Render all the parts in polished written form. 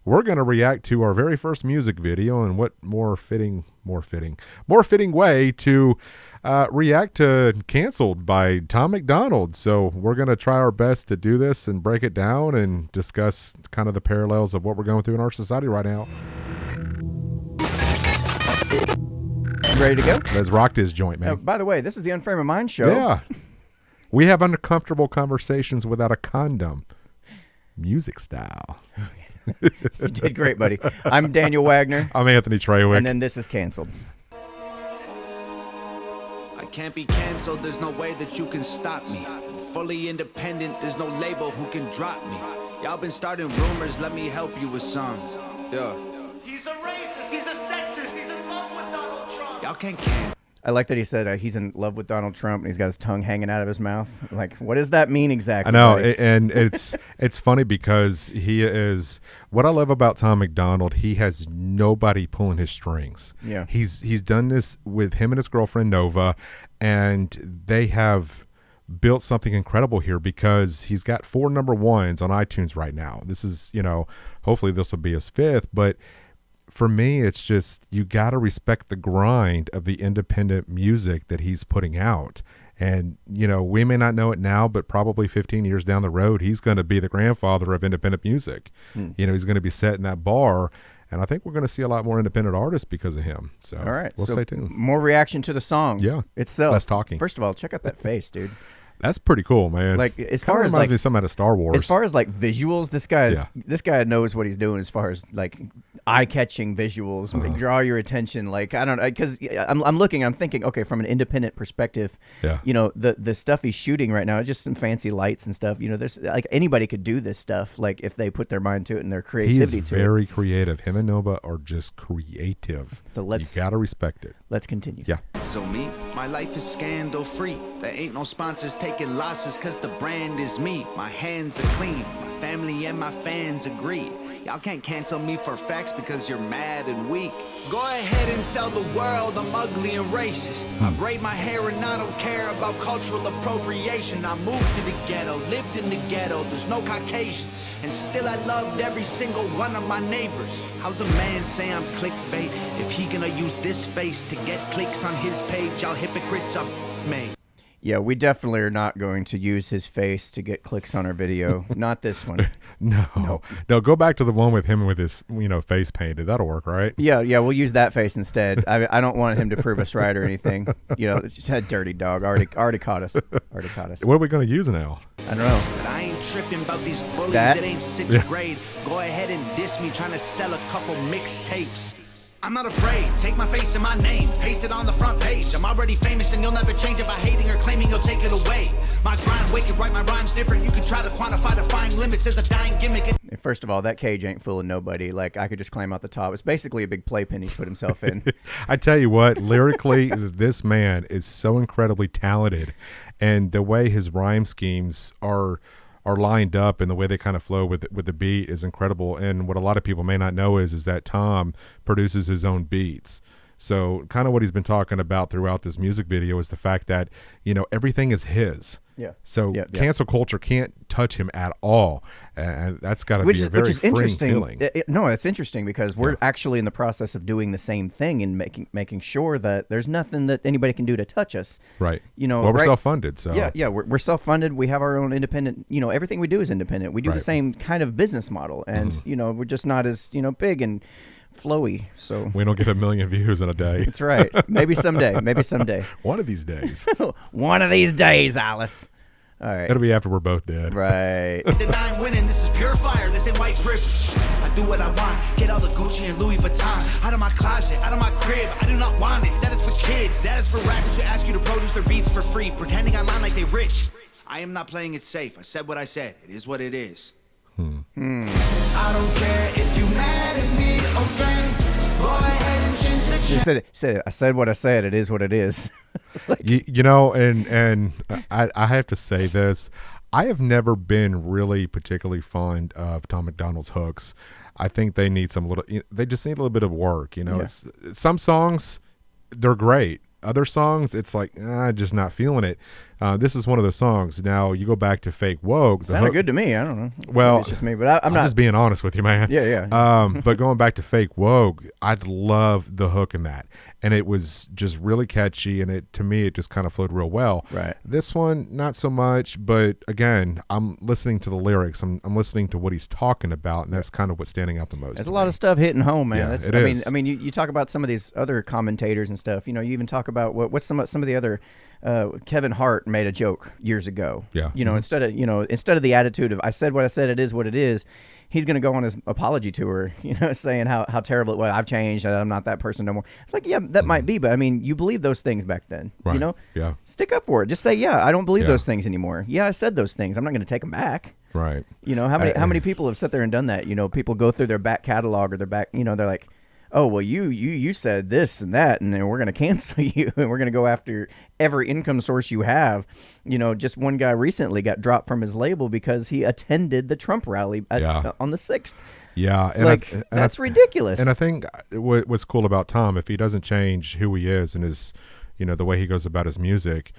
we're going to react to our very first music video, and what more fitting way to react to Canceled by Tom MacDonald. So we're going to try our best to do this and break it down and discuss kind of the parallels of what we're going through in our society right now. Ready to go? Let's rock this joint, man. By the way, this is the Unframe of Mind show. Yeah. We have uncomfortable conversations without a condom. Music style. You did great, buddy. I'm Daniel Wagner. I'm Anthony Trawick. And then this is Canceled. I can't be canceled, there's no way that you can stop me. I'm fully independent, there's no label who can drop me. Y'all been starting rumors, let me help you with some. Yeah. He's a racist, he's a sexist, he's in love with Donald Trump. Y'all can't cancel. I like that he said he's in love with Donald Trump and he's got his tongue hanging out of his mouth. Like, what does that mean exactly? I know, and it's funny because he is. What I love about Tom MacDonald, he has nobody pulling his strings. Yeah, he's done this with him and his girlfriend Nova, and they have built something incredible here because he's got 4 number 1s on iTunes right now. This is, hopefully this will be his 5th, but for me, it's just you got to respect the grind of the independent music that he's putting out. And, we may not know it now, but probably 15 years down the road, he's going to be the grandfather of independent music. He's going to be setting that bar. And I think we're going to see a lot more independent artists because of him. So, all right. We'll stay tuned. More reaction to the song itself. Less talking. First of all, check out that face, dude. That's pretty cool, man. Like, as far as reminds me something out of Star Wars. As far as like visuals, this guy knows what he's doing. As far as like eye-catching visuals, like, draw your attention. Like, I don't know, because I'm thinking, okay, from an independent perspective, the stuff he's shooting right now, just some fancy lights and stuff. There's like anybody could do this stuff, like if they put their mind to it and their creativity to it. He's very creative. Him and Nova are just creative. So you gotta respect it. Let's continue. Yeah. So me, my life is scandal free. There ain't no sponsors taking losses cause the brand is me. My hands are clean, my family and my fans agree. Y'all can't cancel me for facts because you're mad and weak. Go ahead and tell the world I'm ugly and racist. I braid my hair and I don't care about cultural appropriation. I moved to the ghetto, lived in the ghetto, there's no Caucasians. And still I loved every single one of my neighbors. How's a man say I'm clickbait if he gonna use this face to get clicks on his page? Y'all hypocrites are made. Yeah, we definitely are not going to use his face to get clicks on our video. Not this one. No. Go back to the one with him with his, face painted. That'll work, right? Yeah, we'll use that face instead. I don't want him to prove us right or anything. It's just had dirty dog. Already caught us. What are we going to use now? I don't know. But I ain't tripping about these bullies that ain't 6th grade. Go ahead and diss me trying to sell a couple mixtapes. I'm not afraid, take my face and my name, paste it on the front page. I'm already famous and you'll never change it by hating or claiming you'll take it away. My grind, wicked, write my rhymes different. You can try to quantify defying limits as a dying gimmick. First of all, that cage ain't fooling nobody. Like, I could just climb out the top. It's basically a big playpen he's put himself in. I tell you what, lyrically, this man is so incredibly talented. And the way his rhyme schemes are lined up and the way they kind of flow with the beat is incredible. And what a lot of people may not know is that Tom produces his own beats. So kind of what he's been talking about throughout this music video is the fact that, everything is his. Yeah. So cancel culture can't touch him at all. And that's got to be a very freeing feeling. No, it's interesting because we're actually in the process of doing the same thing and making sure that there's nothing that anybody can do to touch us. Right. We're self-funded. So yeah, we're self-funded. We have our own independent, everything we do is independent. We do the same kind of business model. And, we're just not as, big and flowy. So we don't get 1 million views in a day. That's right. Maybe someday. One of these days. One of these days, Alice. All right. It'll be after we're both dead. Right. Denying winning, this is pure fire, this ain't white privilege. I do what I want, get all the Gucci and Louis Vuitton out of my closet, out of my crib. I do not want it. That is for kids, that is for rappers who ask you to produce their beats for free, pretending online like they rich. I am not playing it safe. I said what I said. It is what it is. I don't care if you mad at me, okay? Go ahead and change the You said I said what I said. It is what it is. Like, and I have to say this. I have never been really particularly fond of Tom MacDonald's hooks. I think they need they just need a little bit of work. It's some songs, they're great. Other songs, it's like, just not feeling it. This is one of those songs. Now you go back to Fake Woke. Sounded good to me. I don't know. Well, maybe it's just me, but I'm not just being honest with you, man. Yeah. But going back to Fake Woke, I love the hook in that, and it was just really catchy, and to me it just kind of flowed real well. Right. This one, not so much, but again, I'm listening to the lyrics. I'm listening to what he's talking about, and that's kind of what's standing out the most. There's a lot of stuff hitting home, man. Yeah, I mean, you talk about some of these other commentators and stuff. You even talk about what's some of the other. Kevin Hart made a joke years ago. Yeah. Instead of the attitude of I said what I said, it is what it is. He's going to go on his apology tour, saying how terrible it was. I've changed. I'm not that person no more. It's like, yeah, that might be, but I mean, you believe those things back then. Right. Yeah. Stick up for it. Just say, yeah, I don't believe those things anymore. Yeah, I said those things. I'm not going to take them back. Right. How many people have sat there and done that? People go through their back catalog or their back. They're like, oh, well, you said this and that, and then we're going to cancel you, and we're going to go after every income source you have. Just one guy recently got dropped from his label because he attended the Trump rally on the 6th. Yeah. And that's ridiculous. And I think what's cool about Tom, if he doesn't change who he is and his, the way he goes about his music,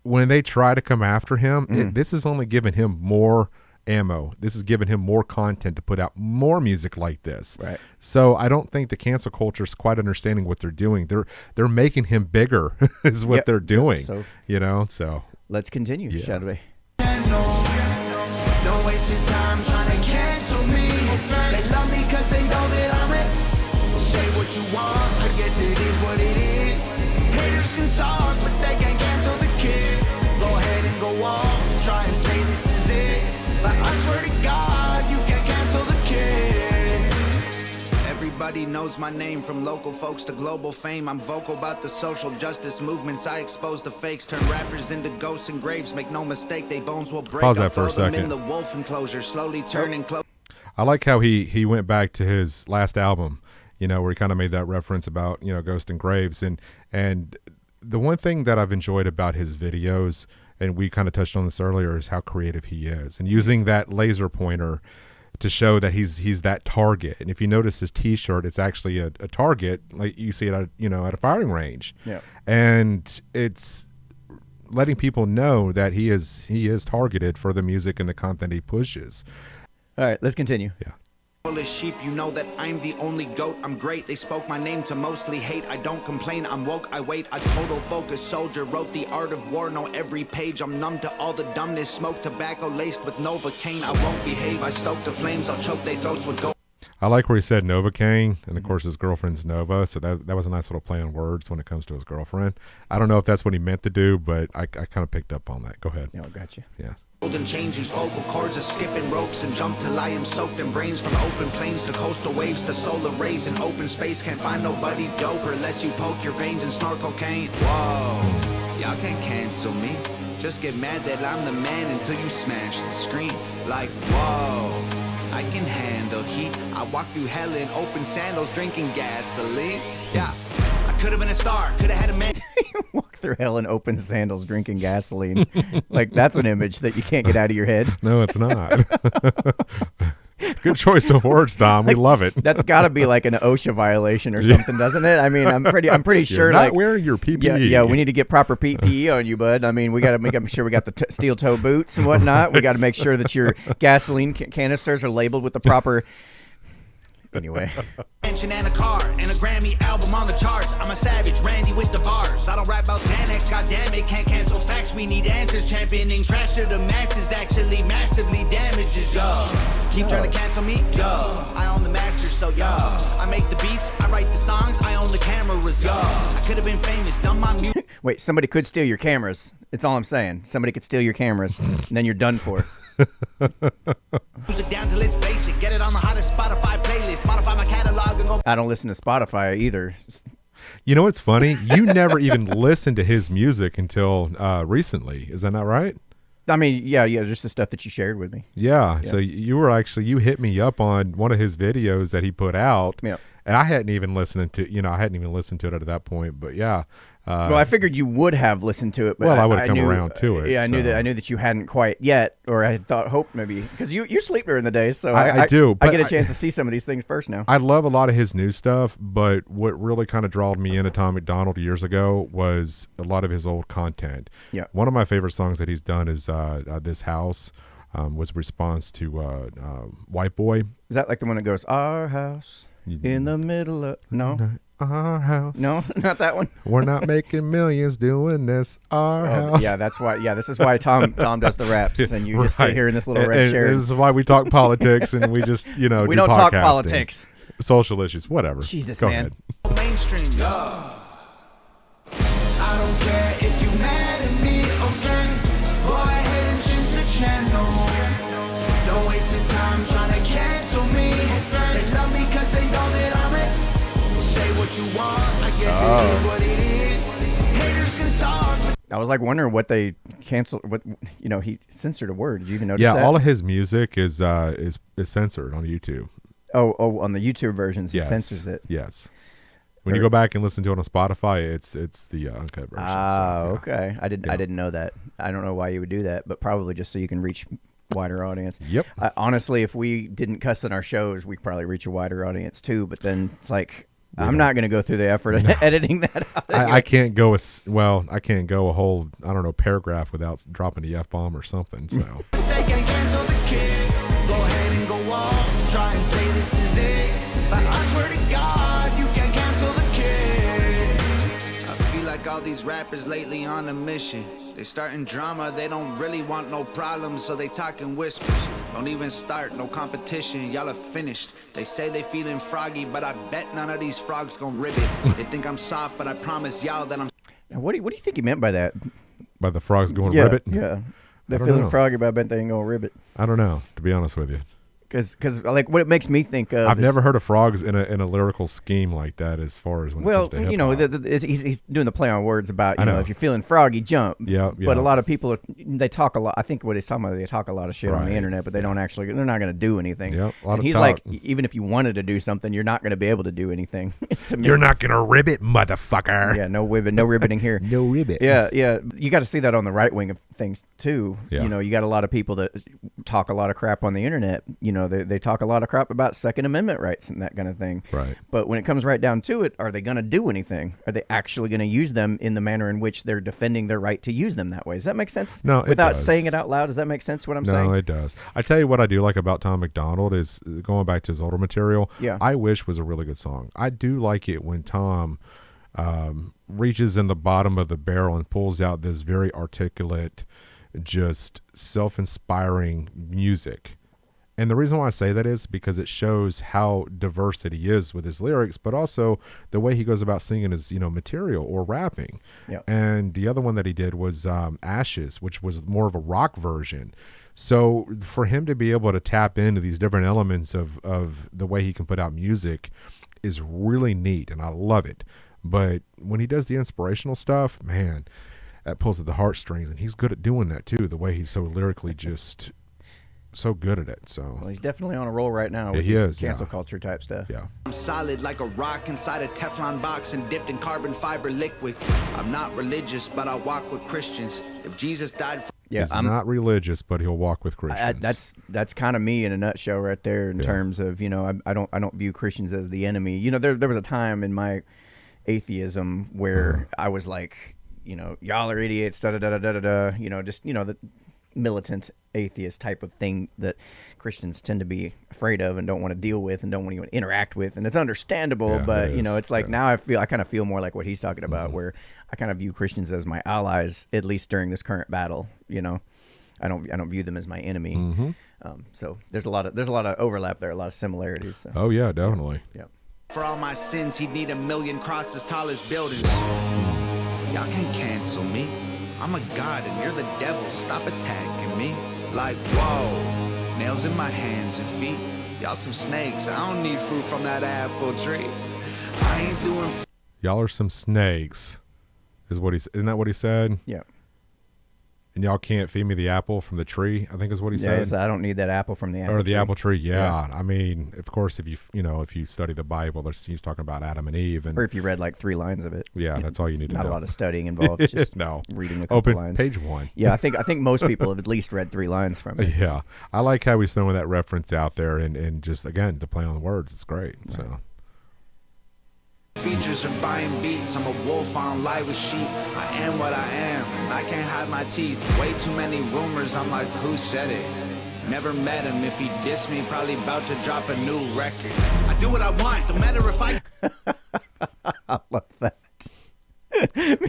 when they try to come after him, this is only giving him more ammo. This is giving him more content to put out more music like this. Right. So I don't think the cancel culture is quite understanding what they're doing. They're making him bigger is what they're doing. So let's continue, shall we? No wasting time trying to cancel me. They love me cause they know that I'm it. Say what you want, I guess it is what it is. Haters can talk, but they can't cancel the kid. Go ahead and go on, try and say this is it. But I swear to God, you can't cancel the kid. Everybody knows my name, from local folks to global fame. I'm vocal about the social justice movements. I expose the fakes, turn rappers into ghosts and graves. Make no mistake, they bones will break. Pause that for a second. In the wolf enclosure, slowly turning close. I like how he went back to his last album, where he kind of made that reference about, ghost and graves. And the one thing that I've enjoyed about his videos, and we kind of touched on this earlier, is how creative he is, and using that laser pointer to show that he's that target. And if you notice his T-shirt, it's actually a target, like you see it at a firing range. Yeah. And it's letting people know that he is targeted for the music and the content he pushes. All right, let's continue. Yeah. As sheep, you know that I'm the only goat. I'm great. They spoke my name to mostly hate. I don't complain. I'm woke. I wait. A total focus soldier. Wrote the art of war. Know every page. I'm numb to all the dumbness. Smoke tobacco laced with Novocaine. I won't behave. I stoke the flames. I'll choke their throats with gold. I like where he said Novocaine, and of course his girlfriend's Nova, so that was a nice little play on words when it comes to his girlfriend. I don't know if that's what he meant to do, but I kind of picked up on that. Go ahead. Yeah, gotcha. Yeah. Golden chains whose vocal cords are skipping ropes and jump till I am soaked in brains. From open plains to coastal waves to solar rays in open space. Can't find nobody doper unless you poke your veins and snort cocaine. Whoa, y'all can't cancel me. Just get mad that I'm the man until you smash the screen. Like, whoa, I can handle heat. I walk through hell in open sandals drinking gasoline. Yeah, I could have been a star, could have had a man. Walk through hell in open sandals drinking gasoline. Like, that's an image that you can't get out of your head. No, it's not. Good choice of words, Tom. We love it. That's got to be like an OSHA violation or something, doesn't it? I mean, I'm pretty sure. You're not wearing your PPE. Yeah, we need to get proper PPE on you, bud. I mean, we got to make sure we got the steel toe boots and whatnot. We got to make sure that your gasoline canisters are labeled with the proper. Anyway. And a car and a Grammy album on the charts. I'm a savage, Randy with the bars. I don't rap about Xanax, goddamn it, can't cancel facts. We need answers, championing trash to the masses. Actually massively damages, yo. Keep trying to cancel me, yo. I own the masters, so yo. I make the beats, I write the songs, I own the cameras, yo. I could have been famous, done my music. Wait, somebody could steal your cameras. It's all I'm saying. Somebody could steal your cameras, and then you're done for. Music down till it's basic. Get it on the hottest Spotify playlist. Modify my catalog and go. I don't listen to Spotify either. You know what's funny? You never even listened to his music until recently. Is that not right? I mean, yeah, just the stuff that you shared with me. Yeah. So you hit me up on one of his videos that he put out. Yeah. And I hadn't even listened to it at that point. But yeah, Well, I figured you would have listened to it, but I would have come around to it. Yeah, I knew that you hadn't quite yet, or I hoped maybe because you sleep during the day, so I do. But I get a chance to see some of these things first now. I love a lot of his new stuff, but what really kind of drawed me into Tom MacDonald years ago was a lot of his old content. Yeah, one of my favorite songs that he's done is "This House." Was a response to White Boy. Is that like the one that goes, "Our house in the middle of..." No. Our house. No, not that one. We're not making millions doing this. Our house. Yeah, that's why. Yeah, this is why Tom does the raps, and you just sit here in this little red chair. This is why we talk politics, and we just we don't talk politics, social issues, whatever. Jesus, Go man. Ahead. Mainstream, I don't care if you mad at me, okay? Go ahead and change the channel. Don't waste your time trying to cancel me. They love me because they know that I'm it. Say what you want, I guess it is what it is. Haters can talk. I was like wondering what they canceled. What he censored a word. Did you even notice that? Yeah, all of his music is censored on YouTube. Oh, on the YouTube versions, he censors it. Yes. When you go back and listen to it on Spotify, it's the uncut version. Okay. I didn't know that. I don't know why you would do that, but probably just so you can reach wider audience. Yep. Honestly, if we didn't cuss in our shows, we'd probably reach a wider audience too. But then it's like I'm not going to go through the effort of editing that out. I can't go I can't go a whole paragraph without dropping the F-bomb or something. So. They can cancel the kid. Go ahead and go off. Try and say this is it. But I swear to God, you can cancel the kid. I feel like all these rappers lately on a mission. They starting drama, they don't really want no problems, so they talk in whispers. Don't even start, no competition, y'all are finished. They say they feeling froggy, but I bet none of these frogs gon' rib it. They think I'm soft, but I promise y'all that I'm... Now, what do you think he meant by that? By the frogs going ribbit? Yeah. They're feeling froggy, but I bet they ain't gonna ribbit. I don't know, to be honest with you. Because like what it makes me think of, I've never heard of frogs in a lyrical scheme like that. As far as when it comes to hip-hop. He's doing the play on words about if you're feeling froggy, jump. Yeah. But a lot of people they talk a lot. I think what he's talking about, they talk a lot of shit on the internet, but they don't actually. They're not going to do anything. Yeah. And he's like, even if you wanted to do something, you're not going to be able to do anything. You're not going to ribbit, motherfucker. Yeah. No ribbiting here. No ribbit. Yeah. You got to see that on the right wing of things too. Yeah. You got a lot of people that talk a lot of crap on the internet. They talk a lot of crap about Second Amendment rights and that kind of thing. Right. But when it comes right down to it, are they going to do anything? Are they actually going to use them in the manner in which they're defending their right to use them that way? Does that make sense? No, it Without does. saying it out loud, does that make sense what I'm saying? No, it does. I tell you what I do like about Tom MacDonald is going back to his older material. Yeah. I Wish was a really good song. I do like it when Tom reaches in the bottom of the barrel and pulls out this very articulate, just self-inspiring music. And the reason why I say that is because it shows how diverse that he is with his lyrics, but also the way he goes about singing his, material or rapping. Yeah. And the other one that he did was Ashes, which was more of a rock version. So for him to be able to tap into these different elements of the way he can put out music is really neat, and I love it. But when he does the inspirational stuff, man, that pulls at the heartstrings, and he's good at doing that too, the way he's so lyrically just... so good at it. So Well, he's definitely on a roll right now with he this is, cancel culture type stuff. Yeah. I'm solid like a rock inside a Teflon box and dipped in carbon fiber liquid. I'm not religious, but I walk with Christians. If Jesus died for... Yeah, He's not religious, but he'll walk with Christians. That's kind of me in a nutshell right there in terms of, I don't view Christians as the enemy. There was a time in my atheism where I was like, y'all are idiots, the militant atheist type of thing that Christians tend to be afraid of and don't want to deal with and don't want to even interact with, and it's understandable. But it's like now I kind of feel more like what he's talking about, where I kind of view Christians as my allies, at least during this current battle. I don't view them as my enemy. So there's a lot of overlap there, a lot of similarities. So. Oh yeah, definitely. Yeah. For all my sins, he'd need 1,000,000 crosses tall as buildings. Y'all can't cancel me. I'm a god and you're the devil. Stop attacking me. Like, whoa. Nails in my hands and feet. Y'all some snakes. I don't need fruit from that apple tree. I ain't doing... Y'all are some snakes, isn't that what he said? Yeah. and y'all can't feed me the apple from the tree, I think is what he said. I don't need that apple from the apple tree. Or the apple tree, yeah. I mean, of course, if you study the Bible, he's talking about Adam and Eve. Or if you read like 3 lines of it. Yeah, that's all you need to know. Not a lot of studying involved, just reading a couple Open lines. page 1. Yeah, I think most people have at least read 3 lines from it. Yeah. I like how he's throwing that reference out there and just, again, to play on the words. It's great. Right. So. Features are buying beats. I'm a wolf, I don't lie with sheep. I am what I am, and I can't hide my teeth. Way too many rumors, I'm like, who said it? Never met him. If he dissed me, probably about to drop a new record. I do what I want, no matter if I... I love that.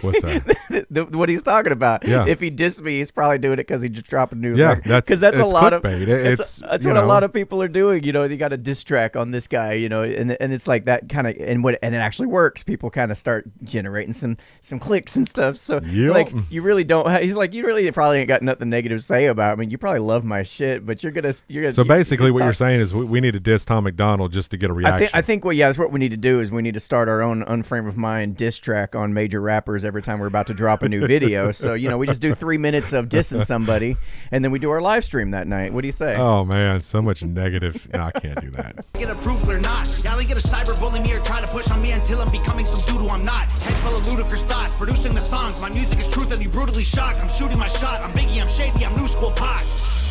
What's that? What he's talking about. Yeah. If he dissed me, he's probably doing it because he just dropped a new record. Yeah, because that's a lot of that's what a lot of people are doing. You got a diss track on this guy. And it's like that kind of and it actually works. People kind of start generating some clicks and stuff. So like you really don't. He's like you really probably ain't got nothing negative to say about. I mean, you probably love my shit, but you're gonna. So basically, what you're saying is we need to diss Tom MacDonald just to get a reaction. I think that's what we need to do is we need to start our own Unframe of Mind diss track on major rappers every time we're about to drop a new video. So we just do 3 minutes of dissing somebody, and then we do our live stream that night. What do you say? Oh man, so much negative. No, I can't do that. Get approved or not, y'all ain't get a cyberbully me or try to push on me until I'm becoming some dude who I'm not. Head full of ludicrous thoughts, producing the songs. My music is truth and you brutally shocked. I'm shooting my shot. I'm Biggie, I'm shady, I'm new school pot.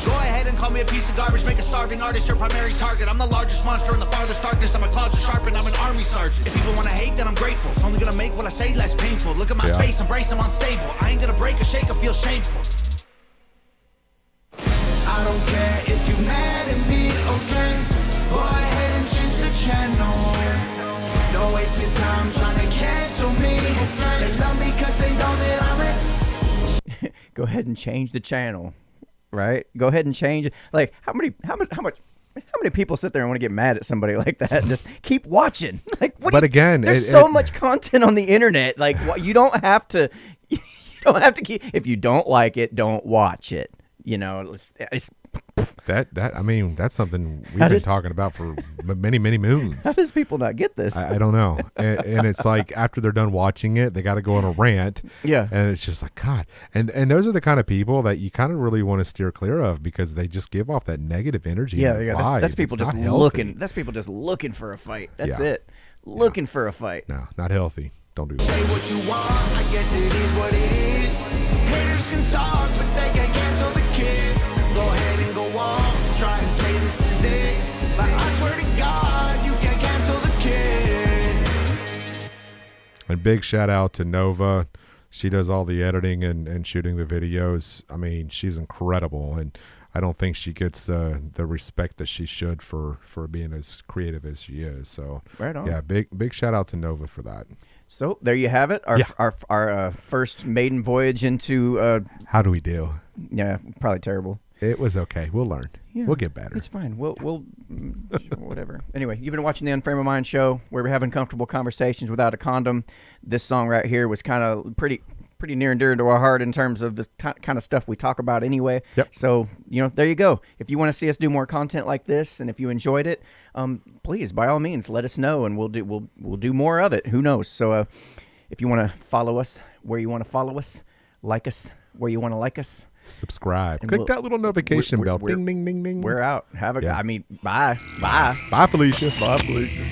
Go ahead and call me a piece of garbage, make a starving artist your primary target. I'm the largest monster in the farthest darkness. I'm a closet sharpened, I'm an army sergeant. If people want to hate, then I'm grateful. It's only gonna make what I say less painful. Look at my face, embrace I'm unstable. I ain't gonna break or shake or feel shameful. I don't care if you mad at me, okay? Go ahead and change the channel. Don't waste your time trying to cancel me. They love me cause they know that I'm it. Go ahead and change the channel. Right? Go ahead and change it. Like how many people sit there and want to get mad at somebody like that and just keep watching? Like what? But again, there's so much content on the internet. Like you don't have to. You don't have to keep. If you don't like it, don't watch it. It's that. I mean, that's something we've been talking about for many moons. How does people not get this? I don't know. And it's like after they're done watching it, they got to go on a rant. Yeah. And it's just like God. And those are the kind of people that you kind of really want to steer clear of because they just give off that negative energy. Yeah. That's vibe. people just looking. That's people just looking for a fight. That's it. Looking for a fight. No, not healthy. Don't do that. Say what you want. I guess it is what it is. Haters can talk, but they can't cancel the kid. Go ahead and go on. Try and say this is it. But I swear to God, you can't cancel the kid. And big shout out to Nova. She does all the editing and shooting the videos. I mean, she's incredible. And I don't think she gets the respect that she should for being as creative as she is. So, right on. Yeah, big shout out to Nova for that. So there you have it. Our first maiden voyage into. How do we do? Yeah, probably terrible. It was okay. We'll learn. Yeah, we'll get better. It's fine. We'll whatever. Anyway, you've been watching the Unframe of Mind show where we're having comfortable conversations without a condom. This song right here was kind of pretty near and dear to our heart in terms of the kind of stuff we talk about anyway. Yep. So, there you go. If you want to see us do more content like this and if you enjoyed it, please, by all means, let us know and we'll do more of it. Who knows? So, if you want to follow us where you want to follow us, like us where you want to like us, subscribe. Click that little notification bell. Ding, ding, ding, ding. We're out. Bye. Bye, Felicia. Bye, Felicia.